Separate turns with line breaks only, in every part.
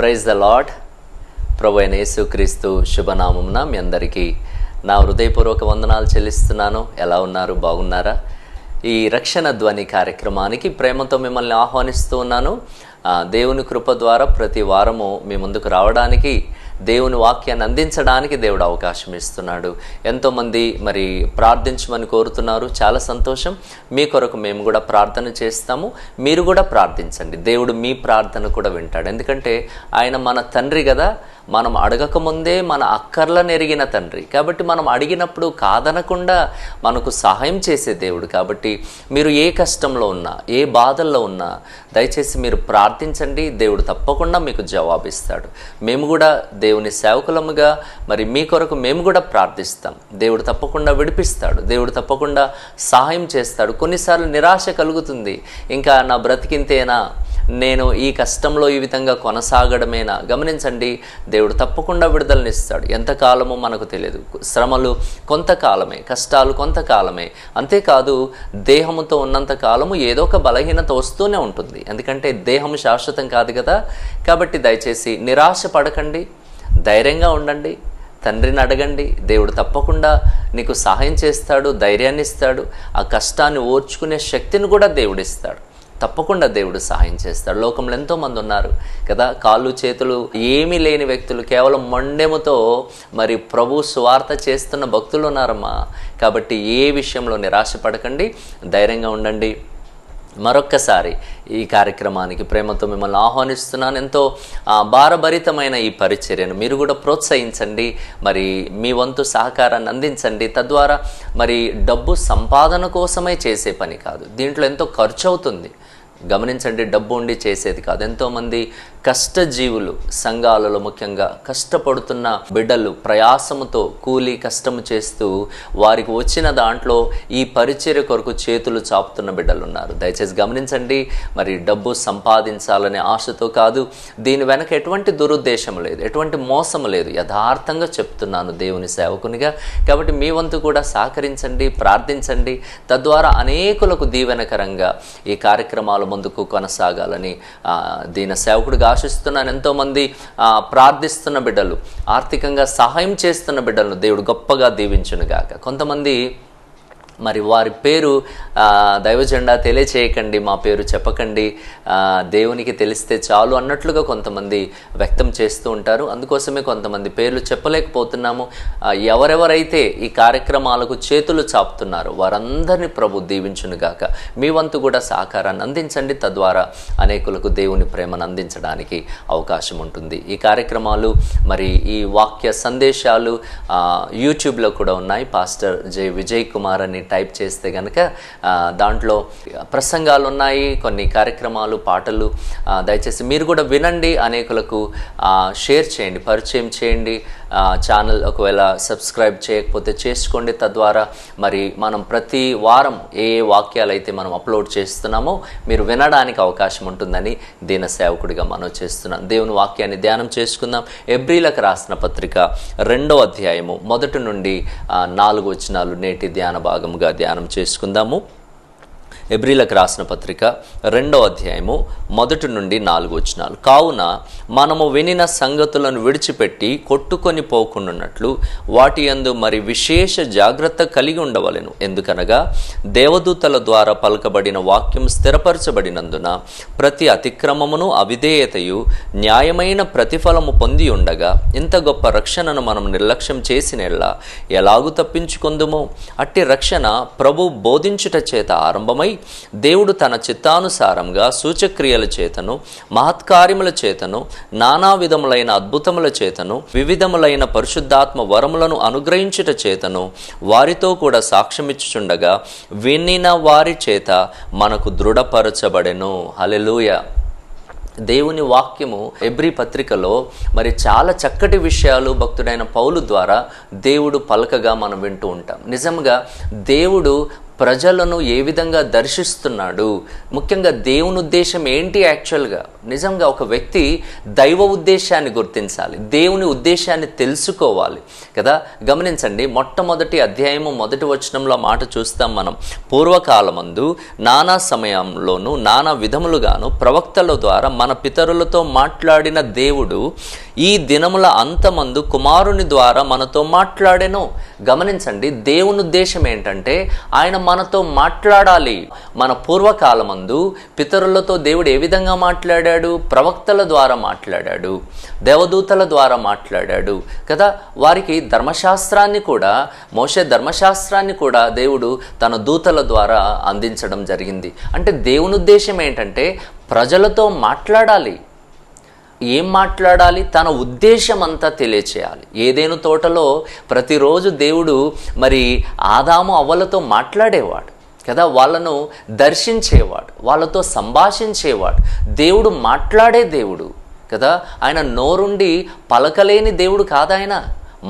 Praise the lord. ప్రభు అయిన యేసుక్రీస్తు శుభనామమున మీ అందరికీ నా హృదయపూర్వక వందనాలు చెల్లిస్తున్నాను. ఎలా ఉన్నారు? బాగున్నారా? ఈ రక్షణ ధ్వని కార్యక్రమానికి ప్రేమతో మిమ్మల్ని ఆహ్వానిస్తూ ఉన్నాను. దేవుని కృప ద్వారా ప్రతి వారము మీ ముందుకు రావడానికి, దేవుని వాక్యాన్ని అందించడానికి దేవుడు అవకాశం ఇస్తున్నాడు. ఎంతోమంది మరి ప్రార్థించమని కోరుతున్నారు. చాలా సంతోషం. మీ కొరకు మేము కూడా ప్రార్థన చేస్తాము. మీరు కూడా ప్రార్థించండి. దేవుడు మీ ప్రార్థన కూడా వింటాడు. ఎందుకంటే ఆయన మన తండ్రి కదా. మనం అడగకముందే మన అక్కర్లను ఎరిగిన తండ్రి కాబట్టి మనం అడిగినప్పుడు కాదనకుండా మనకు సహాయం చేసే దేవుడు. కాబట్టి మీరు ఏ కష్టంలో ఉన్నా, ఏ బాధల్లో ఉన్నా దయచేసి మీరు ప్రార్థించండి. దేవుడు తప్పకుండా మీకు జవాబిస్తాడు. మేము కూడా దేవుని సేవకులముగా మరి మీ కొరకు మేము కూడా ప్రార్థిస్తాం. దేవుడు తప్పకుండా విడిపిస్తాడు. దేవుడు తప్పకుండా సహాయం చేస్తాడు. కొన్నిసార్లు నిరాశ కలుగుతుంది. ఇంకా నా బ్రతికింతేనా, నేను ఈ కష్టంలో ఈ విధంగా కొనసాగడమేనా? గమనించండి, దేవుడు తప్పకుండా విడుదలనిస్తాడు. ఎంతకాలమో మనకు తెలియదు. శ్రమలు కొంతకాలమే, కష్టాలు కొంతకాలమే. అంతేకాదు, దేహముతో ఉన్నంత కాలము ఏదో ఒక బలహీనత వస్తూనే ఉంటుంది. ఎందుకంటే దేహం శాశ్వతం కాదు కదా. కాబట్టి దయచేసి నిరాశ పడకండి, ధైర్యంగా ఉండండి. తండ్రిని అడగండి. దేవుడు తప్పకుండా నీకు సహాయం చేస్తాడు, ధైర్యాన్ని ఇస్తాడు. ఆ కష్టాన్ని ఓర్చుకునే శక్తిని కూడా దేవుడిస్తాడు. తప్పకుండా దేవుడు సహాయం చేస్తాడు. లోకంలో ఎంతోమంది ఉన్నారు కదా, కాళ్ళు చేతులు ఏమీ లేని వ్యక్తులు, కేవలం మొండెముతో మరి ప్రభు సువార్త చేస్తున్న భక్తులు ఉన్నారమ్మా. కాబట్టి ఏ విషయంలో నిరాశ పడకండి, ధైర్యంగా ఉండండి. మరొక్కసారి ఈ కార్యక్రమానికి ప్రేమతో మిమ్మల్ని ఆహ్వానిస్తున్నాను. ఎంతో భారభరితమైన ఈ పరిచర్యను మీరు కూడా ప్రోత్సహించండి. మరి మీ వంతు సహకారాన్ని అందించండి. తద్వారా మరి డబ్బు సంపాదన కోసమే చేసే పని కాదు. దీంట్లో ఎంతో ఖర్చు అవుతుంది. గమనించండి, డబ్బు ఉండి చేసేది కాదు. ఎంతోమంది కష్టజీవులు సంఘాలలో ముఖ్యంగా కష్టపడుతున్న బిడ్డలు ప్రయాసముతో కూలి కష్టము చేస్తూ వారికి వచ్చిన దాంట్లో ఈ పరిచర్య కొరకు చేతులు చాపుతున్న బిడ్డలు ఉన్నారు. దయచేసి గమనించండి, మరి డబ్బు సంపాదించాలనే ఆశతో కాదు. దీని వెనక ఎటువంటి దురుద్దేశం లేదు, ఎటువంటి మోసం లేదు. యథార్థంగా చెప్తున్నాను దేవుని సేవకునిగా. కాబట్టి మీ వంతు కూడా సహకరించండి, ప్రార్థించండి. తద్వారా అనేకులకు దీవెనకరంగా ఈ కార్యక్రమాలు ముందుకు కొనసాగాలని దీని సేవకుడిగా ఆశిస్తున్నాను. ఎంతోమంది ప్రార్థిస్తున్న బిడ్డలు, ఆర్థికంగా సహాయం చేస్తున్న బిడ్డలను దేవుడు గొప్పగా దీవించునుగాక. కొంతమంది మరి వారి పేరు దైవజెండా తెలియచేయకండి, మా పేరు చెప్పకండి, దేవునికి తెలిస్తే చాలు అన్నట్లుగా కొంతమంది వ్యక్తం చేస్తూ ఉంటారు. అందుకోసమే కొంతమంది పేర్లు చెప్పలేకపోతున్నాము. ఎవరెవరైతే ఈ కార్యక్రమాలకు చేతులు చాపుతున్నారో వారందరినీ ప్రభు దీవించునుగాక. మీ వంతు కూడా సహకారాన్ని అందించండి. తద్వారా అనేకులకు దేవుని ప్రేమను అందించడానికి అవకాశం ఉంటుంది. ఈ కార్యక్రమాలు మరి ఈ వాక్య సందేశాలు యూట్యూబ్లో కూడా ఉన్నాయి. పాస్టర్ జె విజయ్ కుమార్ అని టైప్ చేస్తే కనుక దాంట్లో ప్రసంగాలు ఉన్నాయి, కొన్ని కార్యక్రమాలు, పాటలు. దయచేసి మీరు కూడా వినండి, అనేకులకు షేర్ చేయండి, పరిచయం చేయండి. ఛానల్ ఒకవేళ సబ్స్క్రైబ్ చేయకపోతే చేసుకోండి. తద్వారా మరి మనం ప్రతి వారం ఏ వాక్యాలు అయితే మనం అప్లోడ్ చేస్తున్నామో మీరు వినడానికి అవకాశం ఉంటుందని దీన సేవకుడిగా మనం చేస్తున్నాం. దేవుని వాక్యాన్ని ధ్యానం చేసుకుందాం. ఎబ్రీలకు రాసిన పత్రిక 2వ అధ్యాయము 1 నుండి 4 వచనాలు నేటి ధ్యాన భాగముగా ధ్యానం చేసుకుందాము. ఎబ్రీలకు రాసిన పత్రిక 2వ అధ్యాయము 1 నుండి 4 వచనాలు. కావున మనము వినిన సంగతులను విడిచిపెట్టి కొట్టుకొని పోకుండాన్నట్లు వాటి యందు మరి విశేష జాగ్రత్త కలిగి ఉండవలెను. ఎందుకనగా దేవదూతల ద్వారా పలకబడిన వాక్యం స్థిరపరచబడినందున ప్రతి అతిక్రమమును అవిధేయతయు న్యాయమైన ప్రతిఫలము పొంది ఉండగా ఇంత గొప్ప రక్షణను మనం నిర్లక్ష్యం చేసినెల్లా ఎలాగూ తప్పించుకొందుమో? అట్టి రక్షణ ప్రభు బోధించుట చేత ఆరంభమై దేవుడు తన చిత్తానుసారంగా సూచక్రియల చేతను, మహత్కార్యముల చేతను, నానా విధములైన అద్భుతముల చేతను, వివిధములైన పరిశుద్ధాత్మ వరములను అనుగ్రహించుట చేతను వారితో కూడా సాక్ష్యమిచ్చుచుండగా వినిన వారి చేత మనకు దృఢపరచబడెను. హల్లెలూయా. దేవుని వాక్యము ఎబ్రీ పత్రికలో మరి చాలా చక్కటి విషయాలు భక్తుడైన పౌలు ద్వారా దేవుడు పలకగా మనం వింటూ ఉంటాం. నిజంగా దేవుడు ప్రజలను ఏ విధంగా దర్శిస్తున్నాడు, ముఖ్యంగా దేవుని ఉద్దేశం ఏంటి. యాక్చువల్గా నిజంగా ఒక వ్యక్తి దైవ ఉద్దేశాన్ని గుర్తించాలి, దేవుని ఉద్దేశాన్ని తెలుసుకోవాలి కదా. గమనించండి, మొట్టమొదటి అధ్యాయము 1వ వచనంలో మాట చూస్తాం మనం. పూర్వకాలమందు నానా సమయంలోనూ నానా విధములుగాను ప్రవక్తల ద్వారా మన పితరులతో మాట్లాడిన దేవుడు ఈ దినముల అంతమందు కుమారుని ద్వారా మనతో మాట్లాడెను. గమనించండి, దేవుని ఉద్దేశం ఏంటంటే ఆయన మనతో మాట్లాడాలి. మన పూర్వకాలమందు పితరులతో దేవుడు ఏ విధంగా మాట్లాడాడు? ప్రవక్తల ద్వారా మాట్లాడాడు, దేవదూతల ద్వారా మాట్లాడాడు కదా. వారికి ధర్మశాస్త్రాన్ని కూడా, మోషే ధర్మశాస్త్రాన్ని కూడా దేవుడు తన దూతల ద్వారా అందించడం జరిగింది. అంటే దేవుని ఉద్దేశం ఏంటంటే ప్రజలతో మాట్లాడాలి. ఏం మాట్లాడాలి? తన ఉద్దేశం అంతా తెలియచేయాలి. ఏదేను తోటలో ప్రతిరోజు దేవుడు మరి ఆదాము అవ్వలతో మాట్లాడేవాడు కదా, వాళ్ళను దర్శించేవాడు, వాళ్ళతో సంభాషించేవాడు. దేవుడు మాట్లాడే దేవుడు కదా. ఆయన నోరుండి పలకలేని దేవుడు కాదాయన,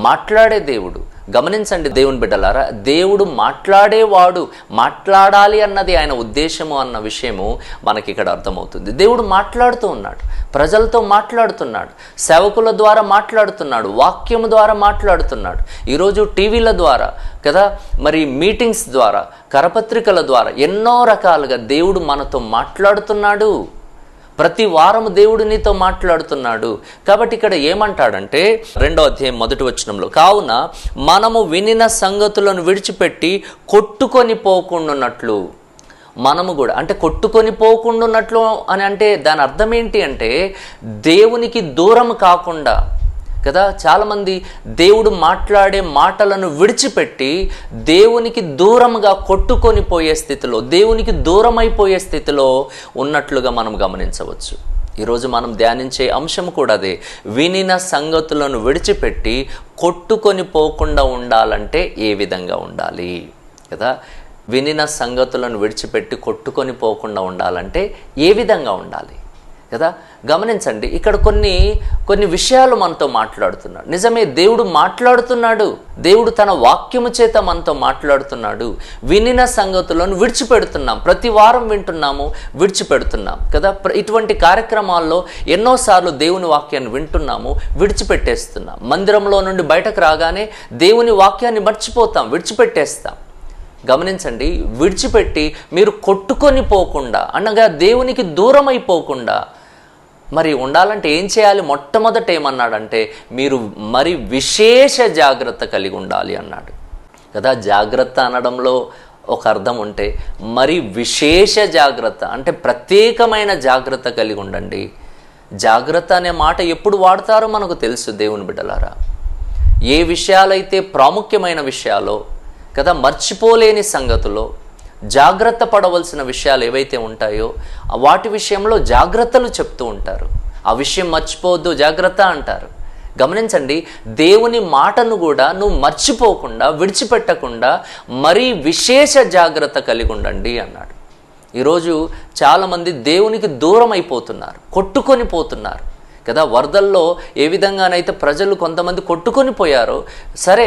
మాట్లాడే దేవుడు. గమనించండి దేవుని బిడ్డలారా, దేవుడు మాట్లాడేవాడు, మాట్లాడాలి అన్నది ఆయన ఉద్దేశము అన్న విషయము మనకి ఇక్కడ అర్థమవుతుంది. దేవుడు మాట్లాడుతూ ఉన్నాడు, ప్రజలతో మాట్లాడుతున్నాడు, సేవకుల ద్వారా మాట్లాడుతున్నాడు, వాక్యము ద్వారా మాట్లాడుతున్నాడు. ఈరోజు టీవీల ద్వారా కదా, మరి మీటింగ్స్ ద్వారా, కరపత్రికల ద్వారా ఎన్నో రకాలుగా దేవుడు మనతో మాట్లాడుతున్నాడు. ప్రతి వారము దేవుడు నీతో మాట్లాడుతున్నాడు. కాబట్టి ఇక్కడ ఏమంటాడంటే 2వ అధ్యాయం 1వ వచనంలో, కావున మనము వినిన సంగతులను విడిచిపెట్టి కొట్టుకొని పోకుండాన్నట్లు. మనము కూడా అంటే కొట్టుకొని పోకుండాన్నట్లు అని అంటే దాని అర్థం ఏంటి అంటే దేవునికి దూరం కాకుండా కదా. చాలామంది దేవుడు మాట్లాడే మాటలను విడిచిపెట్టి దేవునికి దూరంగా కొట్టుకొని పోయే స్థితిలో, దేవునికి దూరం అయిపోయే స్థితిలో ఉన్నట్లుగా మనం గమనించవచ్చు. ఈరోజు మనం ధ్యానించే అంశం కూడా అదే. వినిన సంగతులను విడిచిపెట్టి కొట్టుకొని పోకుండా ఉండాలంటే ఏ విధంగా ఉండాలి కదా. వినిన సంగతులను విడిచిపెట్టి కొట్టుకొని పోకుండా ఉండాలంటే ఏ విధంగా ఉండాలి కదా. గమనించండి, ఇక్కడ కొన్ని విషయాలు మనతో మాట్లాడుతున్నాడు. నిజమే, దేవుడు మాట్లాడుతున్నాడు, దేవుడు తన వాక్యము చేత మనతో మాట్లాడుతున్నాడు. వినిన సంగతులను విడిచిపెడుతున్నాం, ప్రతి వారం వింటున్నాము, విడిచిపెడుతున్నాం కదా. ఇటువంటి కార్యక్రమాల్లో ఎన్నోసార్లు దేవుని వాక్యాన్ని వింటున్నాము, విడిచిపెట్టేస్తున్నాం. మందిరంలో నుండి బయటకు రాగానే దేవుని వాక్యాన్ని మర్చిపోతాం, విడిచిపెట్టేస్తాం. గమనించండి, విడిచిపెట్టి మీరు కొట్టుకొని పోకుండా అనగా దేవునికి దూరం అయిపోకుండా మరి ఉండాలంటే ఏం చేయాలి? మొట్టమొదట ఏమన్నాడంటే మీరు మరి విశేష జాగ్రత్త కలిగి ఉండాలి అన్నాడు కదా. జాగ్రత్త అనడంలో ఒక అర్థం ఉంటే మరి విశేష జాగ్రత్త అంటే ప్రత్యేకమైన జాగ్రత్త కలిగి ఉండండి. జాగ్రత్త అనే మాట ఎప్పుడు వాడతారో మనకు తెలుసు దేవుని బిడ్డలారా. ఏ విషయాలైతే ప్రాముఖ్యమైన విషయాలో కదా, మర్చిపోలేని సంగతులో, జాగ్రత్త పడవలసిన విషయాలు ఏవైతే ఉంటాయో వాటి విషయంలో జాగ్రత్తలు చెప్తూ ఉంటారు. ఆ విషయం మర్చిపోవద్దు, జాగ్రత్త అంటారు. గమనించండి, దేవుని మాటను కూడా నువ్వు మర్చిపోకుండా, విడిచిపెట్టకుండా మరీ విశేష జాగ్రత్త కలిగి ఉండండి అన్నాడు. ఈరోజు చాలామంది దేవునికి దూరం అయిపోతున్నారు, కొట్టుకొని పోతున్నారు కదా. వరదల్లో ఏ విధంగానైతే ప్రజలు కొంతమంది కొట్టుకొని పోయారో సరే,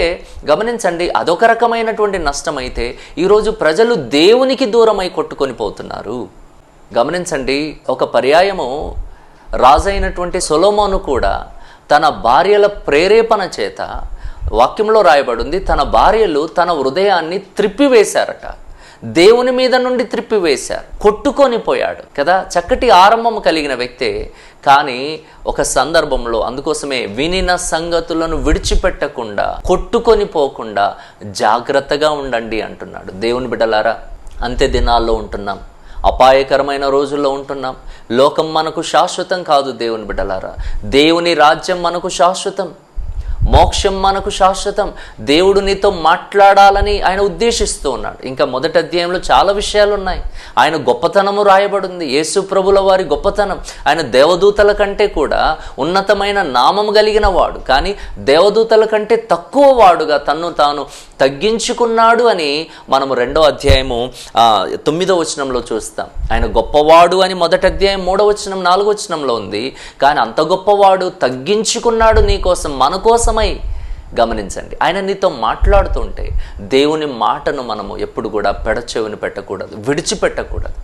గమనించండి, అదొక రకమైనటువంటి నష్టం అయితే ఈరోజు ప్రజలు దేవునికి దూరమై కొట్టుకొని పోతున్నారు. గమనించండి, ఒక పర్యాయము రాజైనటువంటి సొలొమోను కూడా తన భార్యల ప్రేరేపణ చేత, వాక్యంలో రాయబడింది, తన భార్యలు తన హృదయాన్ని త్రిప్పివేశారట, దేవుని మీద నుండి త్రిప్పివేశారు, కొట్టుకొని పోయాడు కదా. చక్కటి ఆరంభం కలిగిన వ్యక్తే, కానీ ఒక సందర్భంలో అందుకోసమే వినిన సంగతులను విడిచిపెట్టకుండా కొట్టుకొని పోకుండా జాగ్రత్తగా ఉండండి అంటున్నాడు. దేవుని బిడ్డలారా, అంత్య దినాల్లో ఉంటున్నాం, అపాయకరమైన రోజుల్లో ఉంటున్నాం. లోకం మనకు శాశ్వతం కాదు దేవుని బిడ్డలారా. దేవుని రాజ్యం మనకు శాశ్వతం, మోక్షం మనకు శాశ్వతం. దేవుడు నీతో మాట్లాడాలని ఆయన ఉద్దేశిస్తూ ఉన్నాడు. ఇంకా 1వ అధ్యాయంలో చాలా విషయాలు ఉన్నాయి. ఆయన గొప్పతనము రాయబడింది, యేసు ప్రభుల వారి గొప్పతనం. ఆయన దేవదూతల కంటే కూడా ఉన్నతమైన నామము కలిగిన వాడు, కానీ దేవదూతల కంటే తక్కువ వాడుగా తన్ను తాను తగ్గించుకున్నాడు అని మనము 2వ అధ్యాయము 9వ వచనంలో చూస్తాం. ఆయన గొప్పవాడు అని 1వ అధ్యాయం 3వ వచనం 4వ వచనంలో ఉంది. కానీ అంత గొప్పవాడు తగ్గించుకున్నాడు నీ కోసం, మన కోసమై గమనించండి, ఆయన నీతో మాట్లాడుతుంటే దేవుని మాటను మనము ఎప్పుడు కూడా పెడచెవిని పెట్టకూడదు, విడిచిపెట్టకూడదు.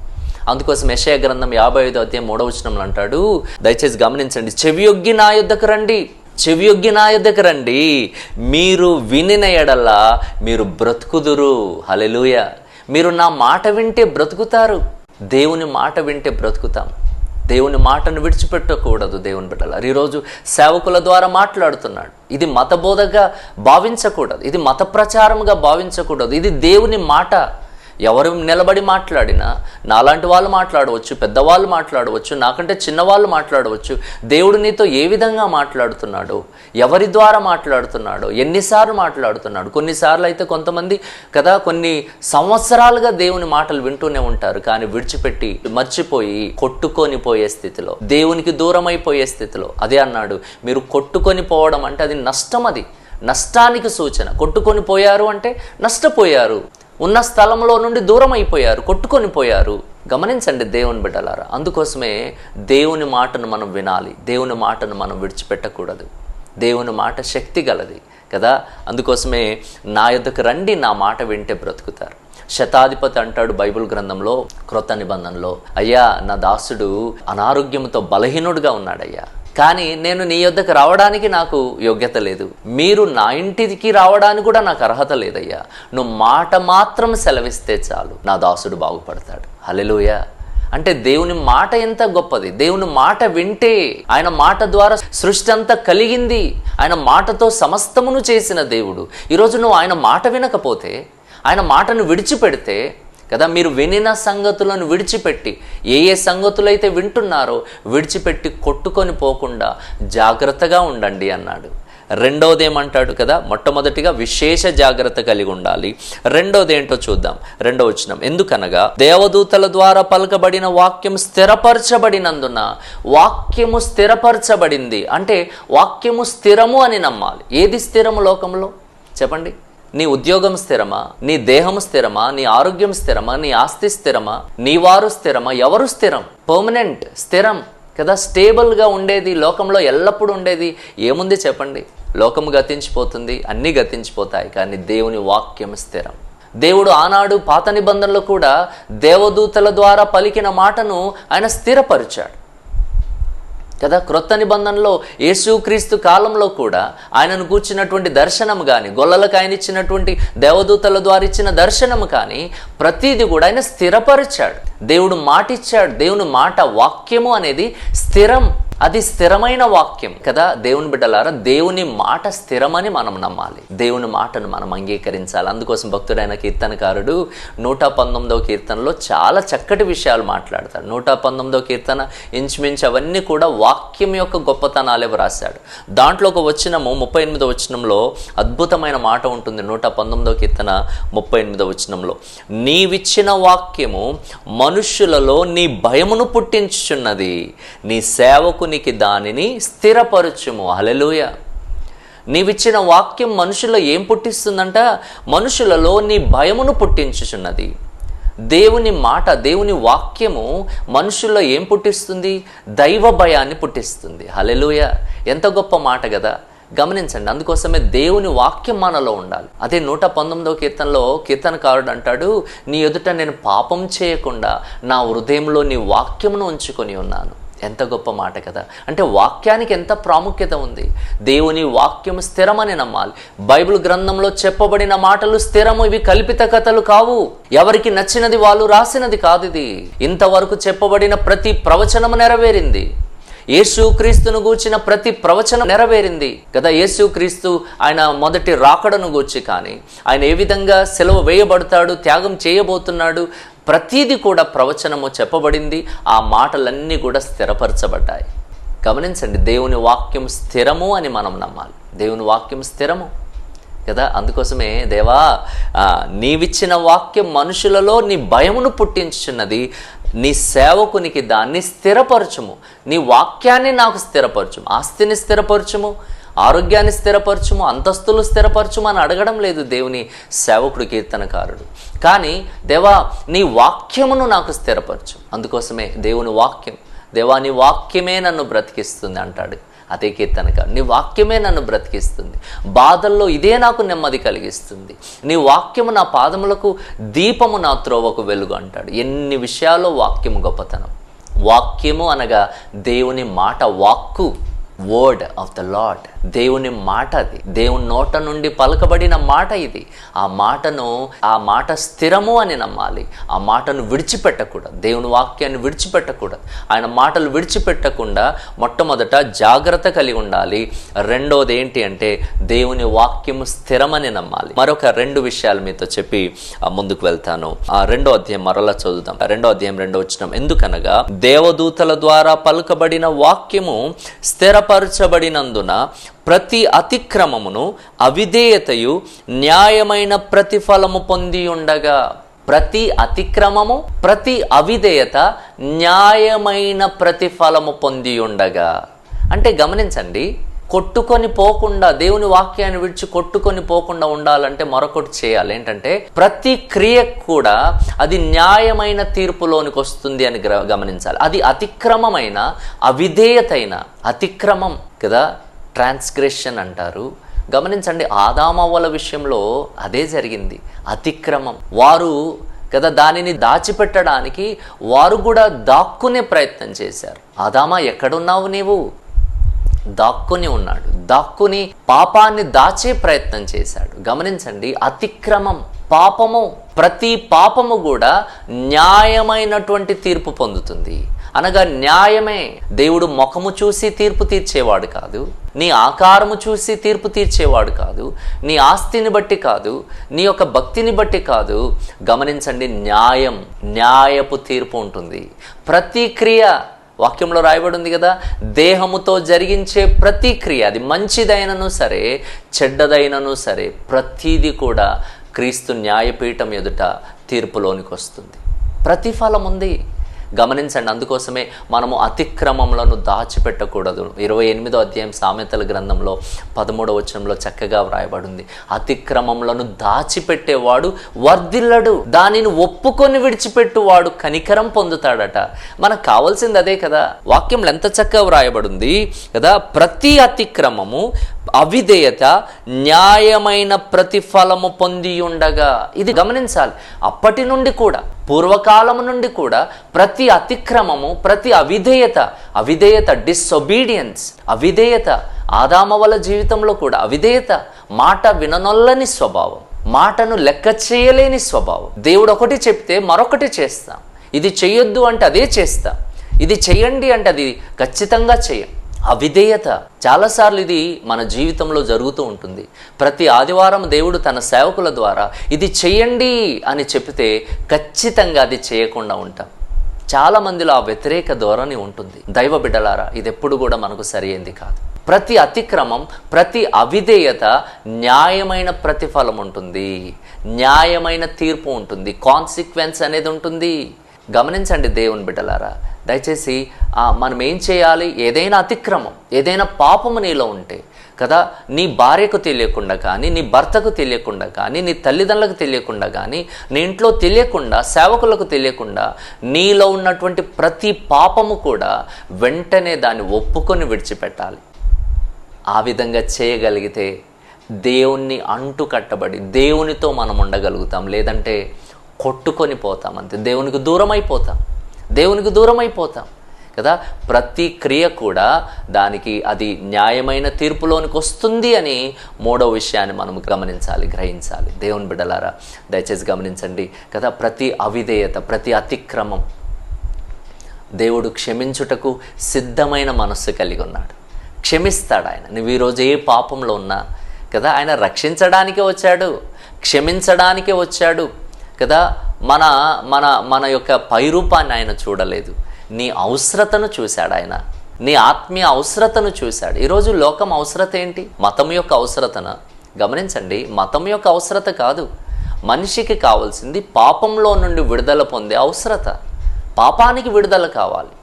అందుకోసం యెషయా గ్రంథం 55వ అధ్యాయం 3వ వచనంలో అంటాడు, దయచేసి గమనించండి, చెవియొగ్గి నా యొద్దకు రండి, చెవియొగ్గి నా యొద్దకు రండి, మీరు వినిన ఎడల మీరు బ్రతుకుదురు. హల్లెలూయా. మీరు నా మాట వింటే బ్రతుకుతారు. దేవుని మాట వింటే బ్రతుకుతాం. దేవుని మాటను విడిచిపెట్టకూడదు. దేవుని బిడ్డలారా, ఈరోజు సేవకుల ద్వారా మాట్లాడుతున్నాడు. ఇది మతబోధగా భావించకూడదు, ఇది మత ప్రచారంగా భావించకూడదు. ఇది దేవుని మాట. ఎవరు నిలబడి మాట్లాడినా, నాలాంటి వాళ్ళు మాట్లాడవచ్చు, పెద్దవాళ్ళు మాట్లాడవచ్చు, నాకంటే చిన్నవాళ్ళు మాట్లాడవచ్చు. దేవుడు నీతో ఏ విధంగా మాట్లాడుతున్నాడో, ఎవరి ద్వారా మాట్లాడుతున్నాడో, ఎన్నిసార్లు మాట్లాడుతున్నాడు. కొన్నిసార్లు అయితే కొంతమంది కదా కొన్ని సంవత్సరాలుగా దేవుని మాటలు వింటూనే ఉంటారు, కానీ విడిచిపెట్టి మర్చిపోయి కొట్టుకొని పోయే స్థితిలో, దేవునికి దూరం అయిపోయే స్థితిలో. అదే అన్నాడు, మీరు కొట్టుకొని పోవడం అంటే అది నష్టం, అది నష్టానికి సూచన. కొట్టుకొని పోయారు అంటే నష్టపోయారు, ఉన్న స్థలంలో నుండి దూరం అయిపోయారు, కొట్టుకొని పోయారు. గమనించండి దేవుని బిడ్డలారా, అందుకోసమే దేవుని మాటను మనం వినాలి, దేవుని మాటను మనం విడిచిపెట్టకూడదు. దేవుని మాట శక్తి గలది కదా. అందుకోసమే నా యొద్దకు రండి, నా మాట వింటే బ్రతుకుతారు. శతాధిపతి అంటాడు బైబిల్ గ్రంథంలో, క్రొత్త నిబంధనలో, అయ్యా నా దాసుడు అనారోగ్యంతో బలహీనుడుగా ఉన్నాడయ్యా, కానీ నేను నీ యొద్దకు రావడానికి నాకు యోగ్యత లేదు, మీరు నా ఇంటికి రావడానికి కూడా నాకు అర్హత లేదయ్యా, నువ్వు మాట మాత్రం సెలవిస్తే చాలు, నా దాసుడు బాగుపడతాడు. హల్లెలూయా. అంటే దేవుని మాట ఎంత గొప్పది. దేవుని మాట వింటే, ఆయన మాట ద్వారా సృష్టి అంతా కలిగింది, ఆయన మాటతో సమస్తమును చేసిన దేవుడు. ఈరోజు నువ్వు ఆయన మాట వినకపోతే, ఆయన మాటను విడిచిపెడితే కదా, మీరు వినిన సంగతులను విడిచిపెట్టి, ఏ ఏ సంగతులైతే వింటున్నారో విడిచిపెట్టి కొట్టుకొని పోకుండా జాగ్రత్తగా ఉండండి అన్నాడు. రెండవది ఏమంటాడు కదా, మొట్టమొదటిగా విశేష జాగ్రత్త కలిగి ఉండాలి. రెండవది ఏంటో చూద్దాం. 2వ వచనం, ఎందుకనగా దేవదూతల ద్వారా పలకబడిన వాక్యం స్థిరపరచబడినందున. వాక్యము స్థిరపరచబడింది అంటే వాక్యము స్థిరము అని నమ్మాలి. ఏది స్థిరము లోకంలో చెప్పండి? నీ ఉద్యోగం స్థిరమా, నీ దేహం స్థిరమా, నీ ఆరోగ్యం స్థిరమా, నీ ఆస్తి స్థిరమా, నీ వారు స్థిరమా? ఎవరు స్థిరం? పర్మనెంట్, స్థిరం కదా, స్టేబుల్గా ఉండేది, లోకంలో ఎల్లప్పుడూ ఉండేది ఏముంది చెప్పండి? లోకము గతించిపోతుంది, అన్నీ గతించిపోతాయి, కానీ దేవుని వాక్యం స్థిరం. దేవుడు ఆనాడు పాత నిబంధనలో కూడా దేవదూతల ద్వారా పలికిన మాటను ఆయన స్థిరపరిచాడు కదా. క్రొత్త నిబంధనలో యేసుక్రీస్తు కాలంలో కూడా ఆయనను కూర్చున్నటువంటి దర్శనం కానీ, గొల్లలకు ఆయన ఇచ్చినటువంటి దేవదూతల ద్వారా ఇచ్చిన దర్శనం కానీ, ప్రతిదీ కూడా ఆయన స్థిరపరిచాడు. దేవుడు మాట ఇచ్చాడు. దేవుని మాట, వాక్యము అనేది స్థిరం, అది స్థిరమైన వాక్యం కదా. దేవుని బిడ్డలారా, దేవుని మాట స్థిరమని మనం నమ్మాలి, దేవుని మాటను మనం అంగీకరించాలి. అందుకోసం భక్తుడైన కీర్తనకారుడు 119వ కీర్తనలో చాలా చక్కటి విషయాలు మాట్లాడతాడు. 119వ కీర్తన ఇంచుమించు అవన్నీ కూడా వాక్యం యొక్క గొప్పతనాలే వ్రాశాడు. దాంట్లో ఒక వచనము 38వ వచనంలో అద్భుతమైన మాట ఉంటుంది. 119వ కీర్తన 38వ వచనంలో, నీవిచ్చిన వాక్యము మనుష్యులలో నీ భయమును పుట్టించుచున్నది, నీ సేవకు నీకి దానిని స్థిరపరచుము. హల్లెలూయా. నీవిచ్చిన వాక్యం మనుషుల్లో ఏం పుట్టిస్తుందంట? మనుషులలో నీ భయమును పుట్టించుచున్నది. దేవుని మాట, దేవుని వాక్యము మనుషుల్లో ఏం పుట్టిస్తుంది? దైవ భయాన్ని పుట్టిస్తుంది. హల్లెలూయా. ఎంత గొప్ప మాట కదా. గమనించండి, అందుకోసమే దేవుని వాక్యం మనలో ఉండాలి. అదే 119వ కీర్తనలో కీర్తనకారుడు అంటాడు, నీ ఎదుట నేను పాపం చేయకుండా నా హృదయంలో నీ వాక్యమును ఉంచుకొని ఉన్నాను. ఎంత గొప్ప మాట కదా. అంటే వాక్యానికి ఎంత ప్రాముఖ్యత ఉంది. దేవుని వాక్యం స్థిరమని నమ్మాలి. బైబిల్ గ్రంథంలో చెప్పబడిన మాటలు స్థిరము, ఇవి కల్పిత కథలు కావు, ఎవరికి నచ్చినది వాళ్ళు రాసినది కాదు. ఇది ఇంతవరకు చెప్పబడిన ప్రతి ప్రవచనము నెరవేరింది. యేసుక్రీస్తును గూర్చిన ప్రతి ప్రవచనం నెరవేరింది కదా. యేసుక్రీస్తు ఆయన మొదటి రాకడను గూర్చి కానీ, ఆయన ఏ విధంగా సెలవు వేయబడతాడు, త్యాగం చేయబోతున్నాడు, ప్రతీది కూడా ప్రవచనము చెప్పబడింది. ఆ మాటలన్నీ కూడా స్థిరపరచబడ్డాయి. గమనించండి, దేవుని వాక్యం స్థిరము అని మనం నమ్మాలి. దేవుని వాక్యం స్థిరము కదా. అందుకోసమే దేవా, నీవిచ్చిన వాక్యం మనుషులలో నీ భయమును పుట్టించుచున్నది, నీ సేవకునికి దాన్ని స్థిరపరచుము. నీ వాక్యాన్ని నాకు స్థిరపరచుము. ఆస్తిని స్థిరపరచుము, ఆరోగ్యాన్ని స్థిరపరచుము, అంతస్తులు స్థిరపరచుము అని అడగడం లేదు దేవుని సేవకుడు కీర్తనకారుడు. కానీ దేవా, నీ వాక్యమును నాకు స్థిరపరచు. అందుకోసమే దేవుని వాక్యం, దేవా నీ వాక్యమే నన్ను బ్రతికిస్తుంది అంటాడు. అదే కీర్తనకారుడు, నీ వాక్యమే నన్ను బ్రతికిస్తుంది, బాధల్లో ఇదే నాకు నెమ్మది కలిగిస్తుంది, నీ వాక్యము నా పాదములకు దీపము, నా త్రోవకు వెలుగు అంటాడు. ఎన్ని విషయాల్లో వాక్యము గొప్పతనం. వాక్యము అనగా దేవుని మాట, వాక్కు, వర్డ్ ఆఫ్ ద లార్డ్, దేవుని మాట. అది దేవుని నోట నుండి పలకబడిన మాట. ఇది ఆ మాట స్థిరము అని నమ్మాలి. ఆ మాటను విడిచిపెట్టకూడదు. దేవుని వాక్యాన్ని విడిచిపెట్టకూడదు. ఆయన మాటలు విడిచిపెట్టకుండా మొట్టమొదట జాగ్రత్త కలిగి ఉండాలి. రెండోది ఏంటి అంటే దేవుని వాక్యము స్థిరమని నమ్మాలి. మరొక 2 విషయాలు మీతో చెప్పి ముందుకు వెళ్తాను. ఆ 2వ అధ్యాయం మరలా చదువుదాం. 2వ అధ్యాయం 2వ వచనం, ఎందుకనగా దేవదూతల ద్వారా పలుకబడిన వాక్యము స్థిరపరచబడినందున ప్రతి అతిక్రమమును అవిధేయతయు న్యాయమైన ప్రతిఫలము పొంది ఉండగా. ప్రతి అతిక్రమము, ప్రతి అవిధేయత న్యాయమైన ప్రతిఫలము పొంది ఉండగా. అంటే గమనించండి, కొట్టుకొని పోకుండా, దేవుని వాక్యాన్ని విడిచి కొట్టుకొని పోకుండా ఉండాలంటే మరొకటి చేయాలి. ఏంటంటే ప్రతి క్రియ కూడా అది న్యాయమైన తీర్పులోనికి వస్తుంది అని గమనించాలి. అది అతిక్రమమైన, అవిధేయతైన, అతిక్రమం కదా, ట్రాన్స్గ్రెషన్ అంటారు. గమనించండి, ఆదామవ్వల విషయంలో అదే జరిగింది. అతిక్రమం. వారు కదా దానిని దాచిపెట్టడానికి వారు కూడా దాక్కునే ప్రయత్నం చేశారు. ఆదామా ఎక్కడున్నావు నీవు? దాక్కుని ఉన్నాడు. దాక్కుని పాపాన్ని దాచే ప్రయత్నం చేశాడు. గమనించండి, అతిక్రమం, పాపము, ప్రతి పాపము కూడా న్యాయమైనటువంటి తీర్పు పొందుతుంది. అనగా న్యాయమే. దేవుడు ముఖము చూసి తీర్పు తీర్చేవాడు కాదు, నీ ఆకారము చూసి తీర్పు తీర్చేవాడు కాదు, నీ ఆస్తిని బట్టి కాదు, నీ యొక్క భక్తిని బట్టి కాదు. గమనించండి, న్యాయపు తీర్పు ఉంటుంది. ప్రతి క్రియ, వాక్యంలో రాయబడి ఉంది కదా, దేహముతో జరిగించే ప్రతి క్రియ, అది మంచిదైనను సరే చెడ్డదైనను సరే, ప్రతిదీ కూడా క్రీస్తు న్యాయపీఠం ఎదుట తీర్పులోనికి వస్తుంది. ప్రతిఫలం ఉంది. గమనించండి, అందుకోసమే మనము అతిక్రమములను దాచిపెట్టకూడదు. 28వ అధ్యాయం సామెతల గ్రంథంలో 13వ వచనంలో చక్కగా వ్రాయబడింది, అతిక్రమములను దాచిపెట్టేవాడు వర్ధిల్లడు, దానిని ఒప్పుకొని విడిచిపెట్టువాడు కనికరం పొందుతాడట. మనకు కావాల్సింది అదే కదా. వాక్యంలో ఎంత చక్కగా వ్రాయబడింది కదా, ప్రతి అతిక్రమము, అవిధేయత న్యాయమైన ప్రతిఫలము పొంది ఉండగా. ఇది గమనించాలి. అప్పటి నుండి కూడా, పూర్వకాలము నుండి కూడా ప్రతి అతిక్రమము, ప్రతి అవిధేయత, డిసొబీడియన్స్, అవిధేయత, ఆదామవల జీవితంలో కూడా అవిధేయత, మాట విననొల్లని స్వభావం, మాటను లెక్క చేయలేని స్వభావం. దేవుడు ఒకటి చెప్తే మరొకటి చేస్తాం. ఇది చెయ్యొద్దు అంటే అదే చేస్తాం, ఇది చెయ్యండి అంటే అది ఖచ్చితంగా చేయం. అవిధేయత చాలాసార్లు ఇది మన జీవితంలో జరుగుతూ ఉంటుంది. ప్రతి ఆదివారం దేవుడు తన సేవకుల ద్వారా ఇది చెయ్యండి అని చెప్తే ఖచ్చితంగా అది చేయకుండా ఉంటాం. చాలా మందిలో ఆ వ్యతిరేక ధోరణి ఉంటుంది. దైవ బిడ్డలారా, ఇది ఎప్పుడు కూడా మనకు సరైంది కాదు. ప్రతి అతిక్రమం, ప్రతి అవిధేయత న్యాయమైన ప్రతిఫలం ఉంటుంది, న్యాయమైన తీర్పు ఉంటుంది, కాన్సిక్వెన్స్ అనేది ఉంటుంది. గమనించండి దేవుని బిడ్డలారా, దయచేసి మనం ఏం చేయాలి? ఏదైనా అతిక్రమం, ఏదైనా పాపము నీలో ఉంటే కదా, నీ భార్యకు తెలియకుండా కానీ, నీ భర్తకు తెలియకుండా కానీ, నీ తల్లిదండ్రులకు తెలియకుండా కానీ, నీ ఇంట్లో తెలియకుండా, సేవకులకు తెలియకుండా నీలో ఉన్నటువంటి ప్రతి పాపము కూడా వెంటనే దాన్ని ఒప్పుకొని విడిచిపెట్టాలి. ఆ విధంగా చేయగలిగితే దేవుణ్ణి అంటు కట్టబడి దేవునితో మనం ఉండగలుగుతాం. లేదంటే కొట్టుకొని పోతాం, అంతే. దేవునికి దూరం అయిపోతాం కదా. ప్రతి క్రియ కూడా దానికి అది న్యాయమైన తీర్పులోనికి వస్తుంది అని 3వ విషయాన్ని మనం గమనించాలి, గ్రహించాలి. దేవుని బిడ్డలారా, దయచేసి గమనించండి కదా, ప్రతి అవిధేయత, ప్రతి అతిక్రమం దేవుడు క్షమించుటకు సిద్ధమైన మనస్సు కలిగి ఉన్నాడు. క్షమిస్తాడు ఆయన. నువ్వు ఈరోజు ఏ పాపంలో ఉన్నా కదా, ఆయన రక్షించడానికే వచ్చాడు, క్షమించడానికే వచ్చాడు కదా. మన యొక్క పైరూపాన్ని ఆయన చూడలేదు, నీ అవసరతను చూశాడు ఆయన, నీ ఆత్మీయ అవసరతను చూశాడు. ఈరోజు లోకం అవసరత ఏంటి? మతం యొక్క అవసరతన. గమనించండి, మతం యొక్క అవసరత కాదు. మనిషికి కావాల్సింది పాపంలో నుండి విడుదల పొందే అవసరత. పాపానికి విడుదల కావాలి,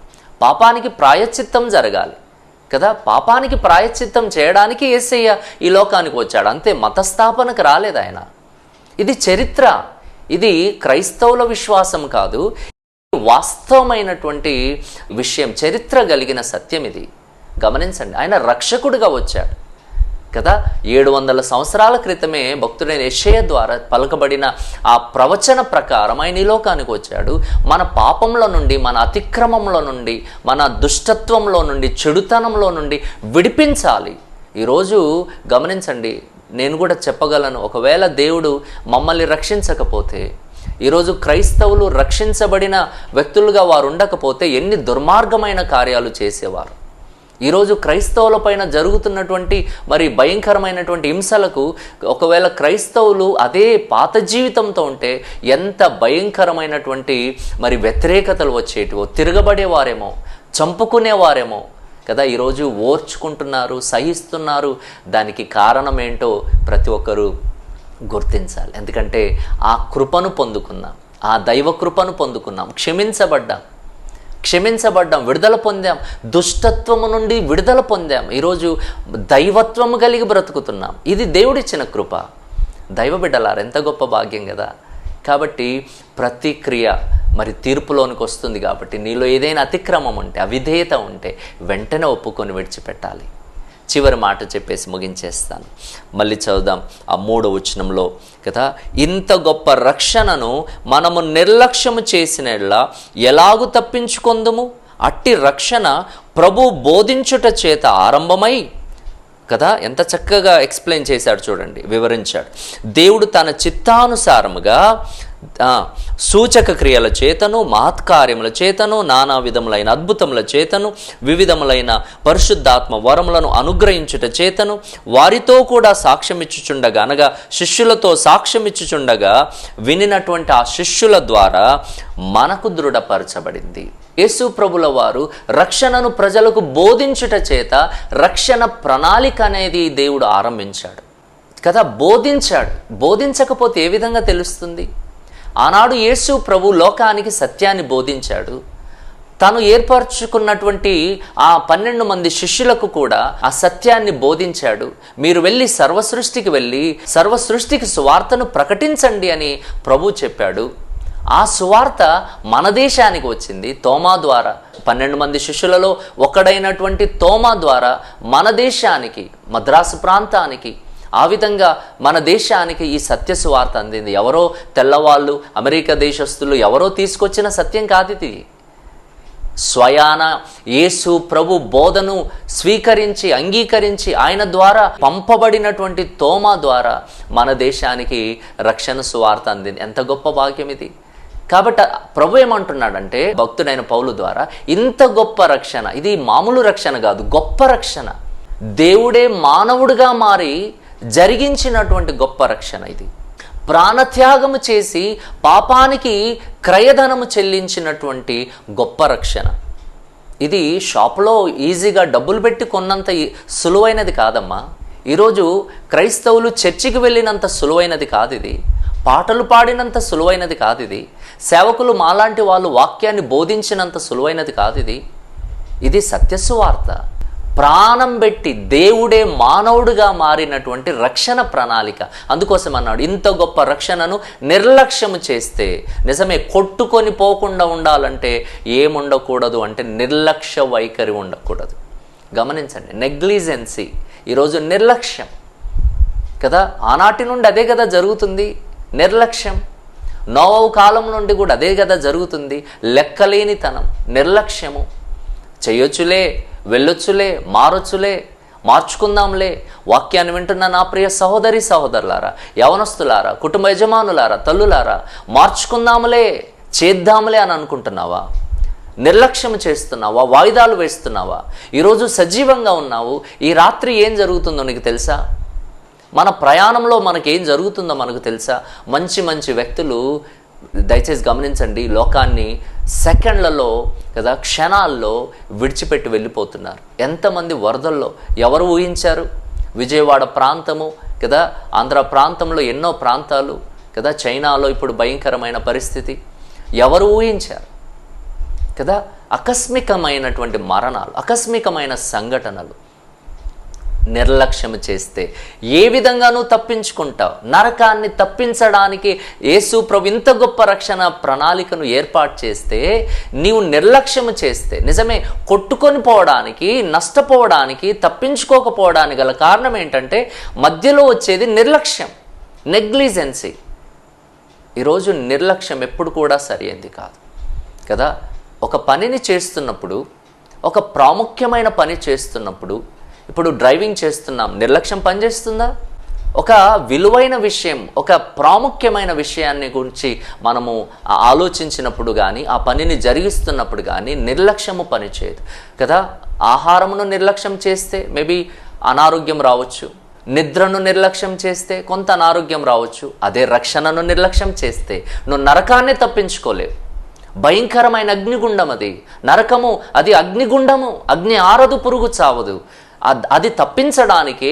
పాపానికి ప్రాయశ్చిత్తం జరగాలి కదా. పాపానికి ప్రాయశ్చిత్తం చేయడానికి యేసయ్య ఈ లోకానికి వచ్చాడు, అంతే. మతస్థాపనకు రాలేదు ఆయన. ఇది చరిత్ర, ఇది క్రైస్తవుల విశ్వాసం కాదు, వాస్తవమైనటువంటి విషయం, చరిత్ర కలిగిన సత్యం ఇది. గమనించండి, ఆయన రక్షకుడిగా వచ్చాడు కదా. 700 సంవత్సరాల క్రితమే భక్తుడైన యెషయా ద్వారా పలకబడిన ఆ ప్రవచన ప్రకారం ఆయన ఈ లోకానికి వచ్చాడు. మన పాపంలో నుండి, మన అతిక్రమంలో నుండి, మన దుష్టత్వంలో నుండి, చెడుతనంలో నుండి విడిపించాలి. ఈరోజు గమనించండి, నేను కూడా చెప్పగలను, ఒకవేళ దేవుడు మమ్మల్ని రక్షించకపోతే, ఈరోజు క్రైస్తవులు రక్షించబడిన వ్యక్తులుగా వారు ఉండకపోతే ఎన్ని దుర్మార్గమైన కార్యాలు చేసేవారు. ఈరోజు క్రైస్తవుల పైన జరుగుతున్నటువంటి మరి భయంకరమైనటువంటి హింసలకు ఒకవేళ క్రైస్తవులు అదే పాత జీవితంతో ఉంటే ఎంత భయంకరమైనటువంటి మరి వ్యతిరేకతలు వచ్చేటివో, తిరగబడేవారేమో, చంపుకునేవారేమో కదా. ఈరోజు ఓర్చుకుంటున్నారు, సహిస్తున్నారు. దానికి కారణం ఏంటో ప్రతి ఒక్కరూ గుర్తించాలి. ఎందుకంటే ఆ కృపను పొందుకున్నాం, ఆ దైవ కృపను పొందుకున్నాం, క్షమించబడ్డాం, విడుదల పొందాం, దుష్టత్వము నుండి విడుదల పొందాం. ఈరోజు దైవత్వము కలిగి బ్రతుకుతున్నాం. ఇది దేవుడిచ్చిన కృప. దైవ బిడ్డలారు, ఎంత గొప్ప భాగ్యం కదా. కాబట్టి ప్రతి క్రియ మరి తీర్పులోనికి వస్తుంది. కాబట్టి నీలో ఏదైనా అతిక్రమం ఉంటే, అవిధేయత ఉంటే వెంటనే ఒప్పుకొని విడిచిపెట్టాలి. చివరి మాట చెప్పేసి ముగించేస్తాను. మళ్ళీ చదువుదాం ఆ 3వ వచనంలో కదా. ఇంత గొప్ప రక్షణను మనము నిర్లక్ష్యము చేసినట్లా ఎలాగు తప్పించుకొందుము? అట్టి రక్షణ ప్రభు బోధించుట చేత ఆరంభమై కదా. ఎంత చక్కగా ఎక్స్ప్లెయిన్ చేశాడు చూడండి, వివరించాడు. దేవుడు తన చిత్తానుసారముగా సూచక క్రియల చేతను, మహత్కార్యముల చేతను, నానా విధములైన అద్భుతముల చేతను, వివిధములైన పరిశుద్ధాత్మ వరములను అనుగ్రహించుట చేతను వారితో కూడా సాక్ష్యమిచ్చుచుండగా, అనగా శిష్యులతో సాక్ష్యమిచ్చుచుండగా వినినటువంటి ఆ శిష్యుల ద్వారా మనకు దృఢపరచబడింది. యేసు ప్రభుల వారు రక్షణను ప్రజలకు బోధించుట చేత రక్షణ ప్రణాళిక అనేది దేవుడు ఆరంభించాడు కదా. బోధించకపోతే ఏ విధంగా తెలుస్తుంది? ఆనాడు యేసు ప్రభు లోకానికి సత్యాన్ని బోధించాడు. తను ఏర్పరచుకున్నటువంటి ఆ 12 మంది శిష్యులకు కూడా ఆ సత్యాన్ని బోధించాడు. మీరు వెళ్ళి సర్వసృష్టికి సువార్తను ప్రకటించండి అని ప్రభు చెప్పాడు. ఆ సువార్త మన దేశానికి వచ్చింది తోమా ద్వారా. 12 మంది శిష్యులలో ఒకడైనటువంటి తోమా ద్వారా మన దేశానికి, మద్రాసు ప్రాంతానికి, ఆ విధంగా మన దేశానికి ఈ సత్య సువార్త అందింది. ఎవరో తెల్లవాళ్ళు, అమెరికా దేశస్తులు ఎవరో తీసుకొచ్చిన సత్యం కాదు ఇది. స్వయాన యేసు ప్రభు బోధను స్వీకరించి, అంగీకరించి ఆయన ద్వారా పంపబడినటువంటి తోమా ద్వారా మన దేశానికి రక్షణ సువార్త అందింది. ఎంత గొప్ప భాగ్యం ఇది. కాబట్టి ప్రభు ఏమంటున్నాడంటే భక్తుడైన పౌలు ద్వారా, ఇంత గొప్ప రక్షణ, ఇది మామూలు రక్షణ కాదు, గొప్ప రక్షణ. దేవుడే మానవుడిగా మారి జరిగించినటువంటి గొప్ప రక్షణ ఇది. ప్రాణత్యాగము చేసి పాపానికి క్రయధనము చెల్లించినటువంటి గొప్ప రక్షణ ఇది. షాపులో ఈజీగా డబ్బులు పెట్టి కొన్నంత సులువైనది కాదమ్మా. ఈరోజు క్రైస్తవులు చర్చికి వెళ్ళినంత సులువైనది కాదు ఇది. పాటలు పాడినంత సులువైనది కాదు ఇది. సేవకులు మాలాంటి వాళ్ళు వాక్యాన్ని బోధించినంత సులువైనది కాదు ఇది. ఇది సత్యసువార్త. ప్రాణం పెట్టి దేవుడే మానవుడిగా మారినటువంటి రక్షణ ప్రణాళిక. అందుకోసం అన్నాడు, ఇంత గొప్ప రక్షణను నిర్లక్ష్యము చేస్తే, నిజమే, కొట్టుకొని పోకుండా ఉండాలంటే ఏముండకూడదు అంటే నిర్లక్ష్య వైఖరి ఉండకూడదు. గమనించండి, నెగ్లిజెన్సీ, ఈరోజు నిర్లక్ష్యం కదా. ఆనాటి నుండి అదే కదా జరుగుతుంది, నిర్లక్ష్యం. నోవహు కాలం నుండి కూడా అదే కదా జరుగుతుంది, లెక్కలేనితనం, నిర్లక్ష్యము. చెయ్యొచ్చులే, వెళ్ళొచ్చులే, మారొచ్చులే, మార్చుకుందాంలే. వాక్యాన్ని వింటున్న నా ప్రియ సహోదరి సహోదరులారా, యవనస్తులారా, కుటుంబ యజమానులారా, తల్లులారా, మార్చుకుందాంలే, చేద్దాంలే అని అనుకుంటున్నావా? నిర్లక్ష్యం చేస్తున్నావా? వాయిదాలు వేస్తున్నావా? ఈరోజు సజీవంగా ఉన్నావు. ఈ రాత్రి ఏం జరుగుతుందో నీకు తెలుసా? మన ప్రయాణంలో మనకేం జరుగుతుందో మనకు తెలుసా? మంచి మంచి వ్యక్తులు, దయచేసి గమనించండి, లోకాన్ని సెకండ్లలో కదా, క్షణాల్లో విడిచిపెట్టి వెళ్ళిపోతున్నారు. ఎంతమంది వరదల్లో, ఎవరు ఊహించారు? విజయవాడ ప్రాంతము కదా, ఆంధ్ర ప్రాంతంలో ఎన్నో ప్రాంతాలు కదా, చైనాలో ఇప్పుడు భయంకరమైన పరిస్థితి. ఎవరు ఊహించారు కదా? ఆకస్మికమైనటువంటి మరణాలు, ఆకస్మికమైన సంఘటనలు. నిర్లక్ష్యం చేస్తే ఏ విధంగానూ తప్పించుకుంటావు. నరకాన్ని తప్పించడానికి యేసు ప్రభు ఇంత గొప్ప రక్షణ ప్రణాళికను ఏర్పాటు చేస్తే నీవు నిర్లక్ష్యం చేస్తే, నిజమే కొట్టుకొని పోవడానికి, నష్టపోవడానికి, తప్పించుకోకపోవడానికి గల కారణం ఏంటంటే మధ్యలో వచ్చేది నిర్లక్ష్యం, నెగ్లిజెన్సీ. ఈరోజు నిర్లక్ష్యం ఎప్పుడు కూడా సరైనది కాదు కదా. ఒక పనిని చేస్తున్నప్పుడు, ఒక ప్రాముఖ్యమైన పని చేస్తున్నప్పుడు, ఇప్పుడు డ్రైవింగ్ చేస్తున్నాం, నిర్లక్ష్యం పనిచేస్తుందా? ఒక విలువైన విషయం, ఒక ప్రాముఖ్యమైన విషయాన్ని గురించి మనము ఆలోచించినప్పుడు కానీ, ఆ పనిని జరిగిస్తున్నప్పుడు కానీ నిర్లక్ష్యము పనిచేయదు కదా. ఆహారమును నిర్లక్ష్యం చేస్తే మేబీ అనారోగ్యం రావచ్చు, నిద్రను నిర్లక్ష్యం చేస్తే కొంత అనారోగ్యం రావచ్చు. అదే రక్షణను నిర్లక్ష్యం చేస్తే నువ్వు నరకాన్ని తప్పించుకోలేవు. భయంకరమైన అగ్నిగుండం అది, నరకము అది అగ్నిగుండము, అగ్ని ఆరదు, పురుగు చావదు. అది తప్పించడానికే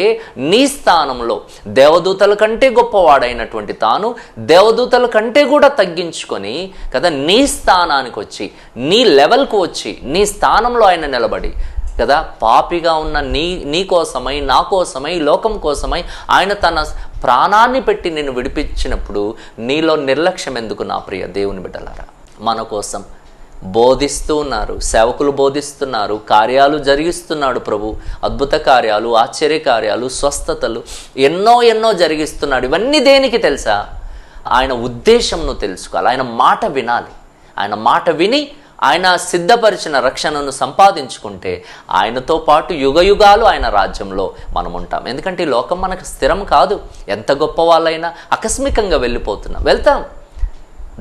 నీ స్థానంలో దేవదూతల కంటే గొప్పవాడైనటువంటి తాను దేవదూతల కంటే కూడా తగ్గించుకొని కదా నీ స్థానానికి వచ్చి, నీ లెవెల్కు వచ్చి, నీ స్థానంలో ఆయన నిలబడి కదా పాపిగా ఉన్న నీ కోసమై, నా కోసమై, లోకం కోసమై ఆయన తన ప్రాణాన్ని పెట్టి నిన్ను విడిపించినప్పుడు నీలో నిర్లక్ష్యం ఎందుకు నా ప్రియ దేవుని బిడ్డలారా? మన కోసం బోధిస్తూ ఉన్నారు, సేవకులు బోధిస్తున్నారు, కార్యాలు జరిగిస్తున్నాడు ప్రభు, అద్భుత కార్యాలు, ఆశ్చర్య కార్యాలు, స్వస్థతలు ఎన్నో జరిగిస్తున్నాడు. ఇవన్నీ దేనికి తెలుసా? ఆయన ఉద్దేశం నువ్వు తెలుసుకోవాలి, ఆయన మాట వినాలి. ఆయన మాట విని ఆయన సిద్ధపరిచిన రక్షణను సంపాదించుకుంటే ఆయనతో పాటు యుగయుగాలు ఆయన రాజ్యంలో మనం ఉంటాం. ఎందుకంటే ఈ లోకం మనకు స్థిరం కాదు. ఎంత గొప్ప వాళ్ళైనా ఆకస్మికంగా వెళ్తాం.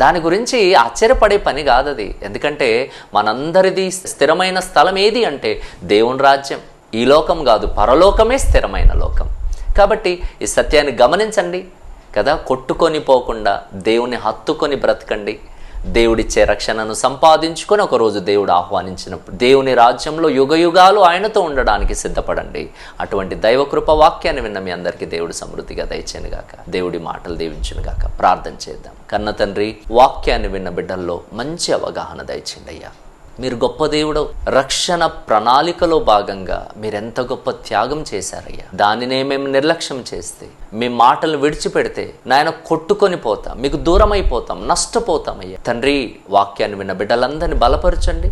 దాని గురించి ఆశ్చర్యపడే పని కాదు అది. ఎందుకంటే మనందరిది స్థిరమైన స్థలం ఏది అంటే దేవుని రాజ్యం. ఈ లోకం కాదు, పరలోకమే స్థిరమైన లోకం. కాబట్టి ఈ సత్యాన్ని గమనించండి కదా. కొట్టుకొని పోకుండా దేవుని హత్తుకొని బ్రతకండి. దేవుడిచ్చే రక్షణను సంపాదించుకొని ఒకరోజు దేవుడు ఆహ్వానించినప్పుడు దేవుని రాజ్యంలో యుగయుగాలు ఆయనతో ఉండడానికి సిద్ధపడండి. అటువంటి దైవకృప వాక్యాన్ని విన్న మీ అందరికీ దేవుడు సమృద్ధిగా దయచేయనుగాక. దేవుడి మాటలు దీవించునుగాక. ప్రార్థన చేద్దాం. కన్న తండ్రి, వాక్యాన్ని విన్న బిడ్డల్లో మంచి అవగాహన దయచేయండి అయ్యా. మీరు గొప్ప దేవుడు. రక్షణ ప్రణాళికలో భాగంగా మీరెంత గొప్ప త్యాగం చేశారయ్యా. దానినే మేము నిర్లక్ష్యం చేస్తే, మీ మాటలు విడిచిపెడితే నాయన కొట్టుకొని పోతాం, మీకు దూరం అయిపోతాం, నష్టపోతాం అయ్యా. తండ్రి, వాక్యాన్ని విన్న బిడ్డలందరినీ బలపరచండి.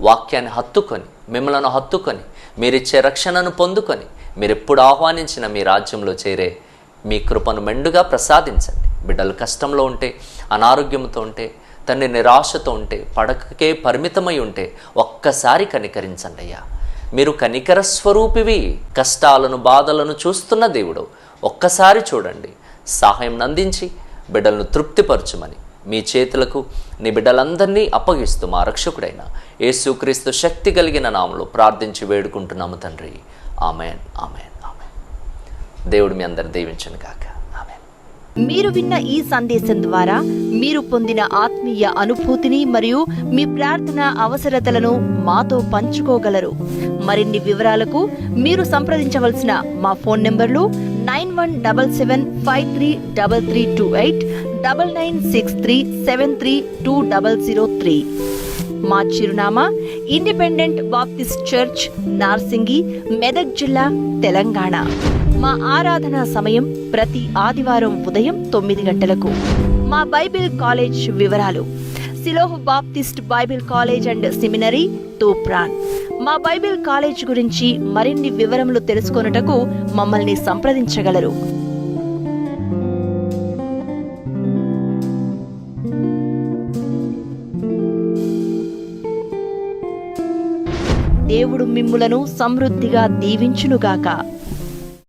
వాక్యాన్ని హత్తుకొని, మిమ్మల్ని హత్తుకొని, మీరిచ్చే రక్షణను పొందుకొని, మీరెప్పుడు ఆహ్వానించిన మీ రాజ్యంలో చేరే మీ కృపను మెండుగా ప్రసాదించండి. బిడ్డలు కష్టంలో ఉంటే, అనారోగ్యంతో ఉంటే, తండ్రి నిరాశతో ఉంటే, పడకకే పరిమితమై ఉంటే ఒక్కసారి కనికరించండి అయ్యా. మీరు కనికర స్వరూపివి. కష్టాలను, బాధలను చూస్తున్న దేవుడు, ఒక్కసారి చూడండి. సహాయం అందించి బిడ్డలను తృప్తిపరచుమని మీ చేతులకు నీ బిడ్డలందరినీ అప్పగిస్తూ మా రక్షకుడైన యేసుక్రీస్తు శక్తి కలిగిన నామములో ప్రార్థించి వేడుకుంటున్నాము తండ్రి. Amen, amen, amen. దేవుడు మీ అందరు దీవించును గాక.
మీరు విన్న ఈ సందేశం ద్వారా మీరు పొందిన ఆత్మీయ అనుభూతిని మరియు మీ ప్రార్థన అవసరతలను మాతో పంచుకోగలరు. మరిన్ని వివరాలకు మీరు సంప్రదించవలసిన మా ఫోన్ నంబర్లు 9177533328, 9963732003. మా చిరునామా independent Baptist church, Narsingi, Medak జిల్లా, తెలంగాణ. మా ఆరాధనా సమయం ప్రతి ఆదివారం ఉదయం 9 గంటలకు. మా బైబిల్ కాలేజ్ వివరాలు: సిలోహ్ Baptist Bible college and seminary, Toopran. మా బైబిల్ కాలేజ్ గురించి మరిన్ని వివరములు తెలుసుకొనుటకు మమ్మల్ని సంప్రదించగలరు. దేవుడు మిమ్ములను సమృద్ధిగా దీవించునుగాక.